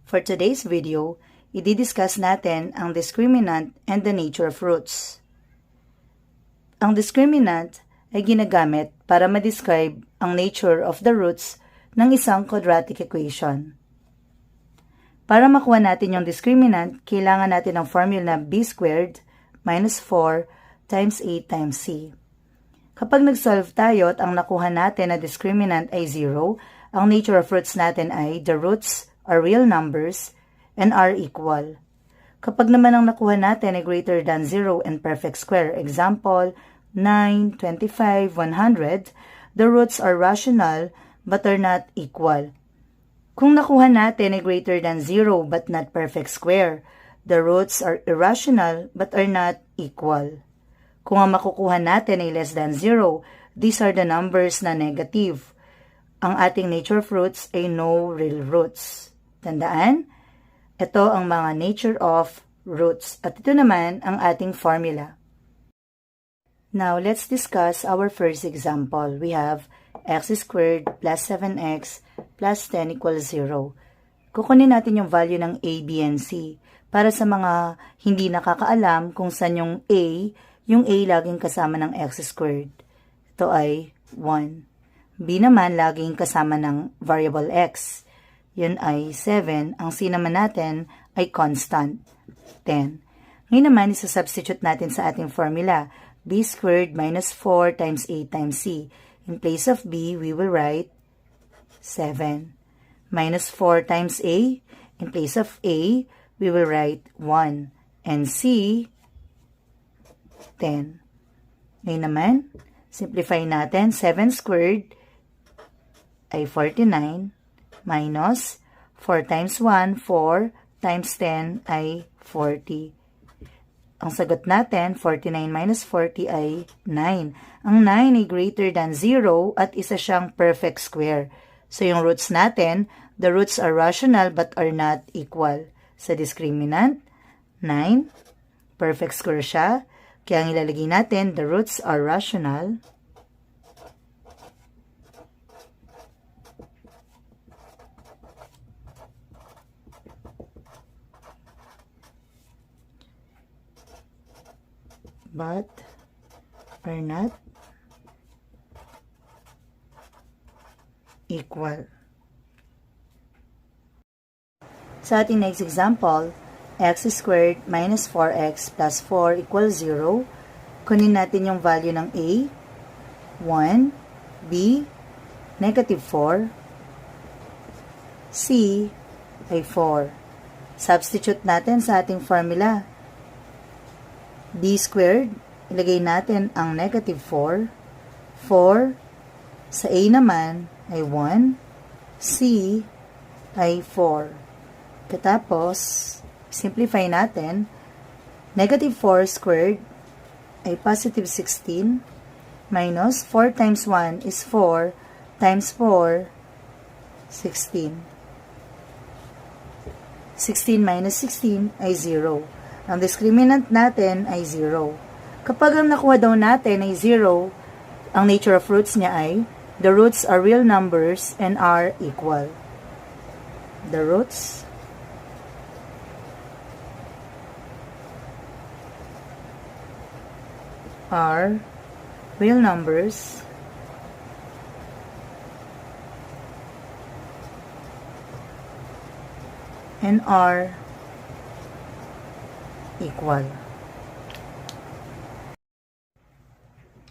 For today's video, i-discuss natin ang discriminant and the nature of roots. Ang discriminant ay ginagamit para ma-describe ang nature of the roots ng isang quadratic equation. Para makuha natin yung discriminant, kailangan natin ng formula na b squared minus 4 times a times c. Kapag nag-solve tayo at ang nakuha natin na discriminant ay 0, ang nature of roots natin ay the roots are real numbers and are equal. Kapag naman ang nakuha natin ay greater than 0 and perfect square, example, 9, 25, 100, the roots are rational but are not equal. Kung nakuha natin ay greater than 0 but not perfect square, the roots are irrational but are not equal. Kung ang makukuha natin ay less than 0, these are the numbers na negative. Ang ating nature of roots ay no real roots. Tandaan, ito ang mga nature of roots. At ito naman ang ating formula. Now, let's discuss our first example. We have x squared plus 7x plus 10 equals 0. Kukunin natin yung value ng a, b, and c. Para sa mga hindi nakakaalam kung saan yung a laging kasama ng x squared. Ito ay 1. B naman laging kasama ng variable x. Yun ay 7. Ang c naman natin ay constant, 10. Ngayon naman, isa-substitute natin sa ating formula. B squared minus 4 times a times c. In place of b, we will write 7. Minus 4 times a. In place of a, we will write 1. And c, 10. Ngayon naman, simplify natin. 7 squared ay 49 minus 4 times 1, 4 times 10 ay 40. Ang sagot natin, 49 minus 40 ay 9. Ang 9 ay greater than 0 at isa siyang perfect square. So yung roots natin, the roots are rational but are not equal. Sa discriminant, 9, perfect square siya. Kaya ang ilalagay natin, the roots are rational but are not equal. Sa ating next example, x squared minus 4x plus 4 equals 0. Kunin natin yung value ng a, 1, b, negative 4, c ay 4. Substitute natin sa ating formula. B squared, ilagay natin ang negative 4. 4, sa A naman ay 1. C ay 4. Katapos, simplify natin. Negative 4 squared ay positive 16. Minus 4 times 1 is 4 times 4, 16. 16 minus 16 ay 0. Ang discriminant natin ay 0. Kapag ang nakuha daw natin ay 0, ang nature of roots niya ay the roots are real numbers and are equal. The roots are real numbers and are equal.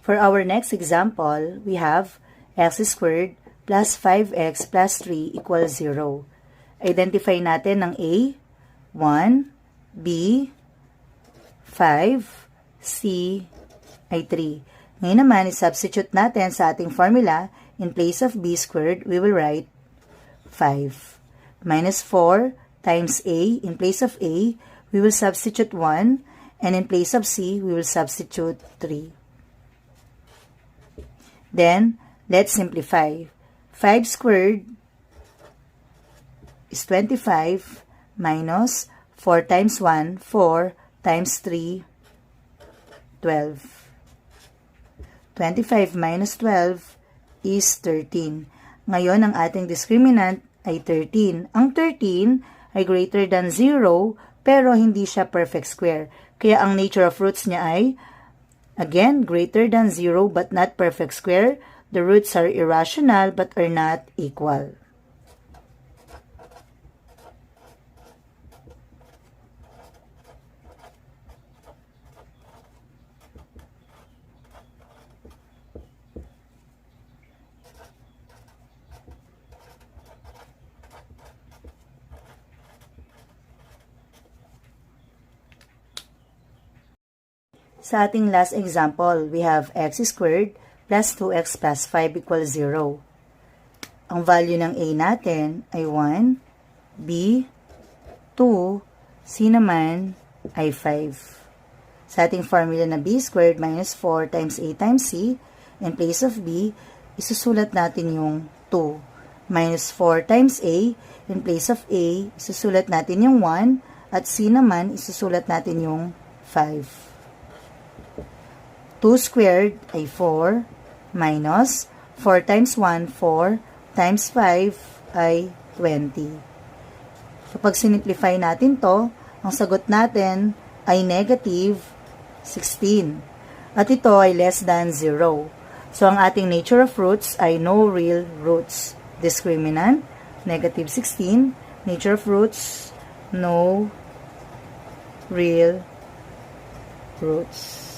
For our next example, we have x squared plus 5x plus 3 equals 0. Identify natin ng a, 1, b, 5, c ay 3. Ngayon naman, i-substitute natin sa ating formula. In place of b squared, we will write 5. Minus 4 times a. In place of a, we will substitute 1, and in place of c, we will substitute 3. Then, let's simplify. 5 squared is 25 minus 4 times 1, 4 times 3, 12. 25 minus 12 is 13. Ngayon, ang ating discriminant ay 13. Ang 13 ay greater than 0, pero hindi siya perfect square. Kaya ang nature of roots niya ay, again, greater than 0 but not perfect square. The roots are irrational but are not equal. Sa ating last example, we have x squared plus 2x plus 5 equals 0. Ang value ng a natin ay 1, b, 2, c naman ay 5. Sa ating formula na b squared minus 4 times a times c, in place of b, isusulat natin yung 2. Minus 4 times a, in place of a, isusulat natin yung 1, at c naman, isusulat natin yung 5. 2 squared ay 4, minus 4 times 1, 4, times 5 ay 20. Kapag sinimplify natin to, ang sagot natin ay negative 16. At ito ay less than 0. So, ang ating nature of roots ay no real roots. Discriminant, negative 16. Nature of roots, no real roots.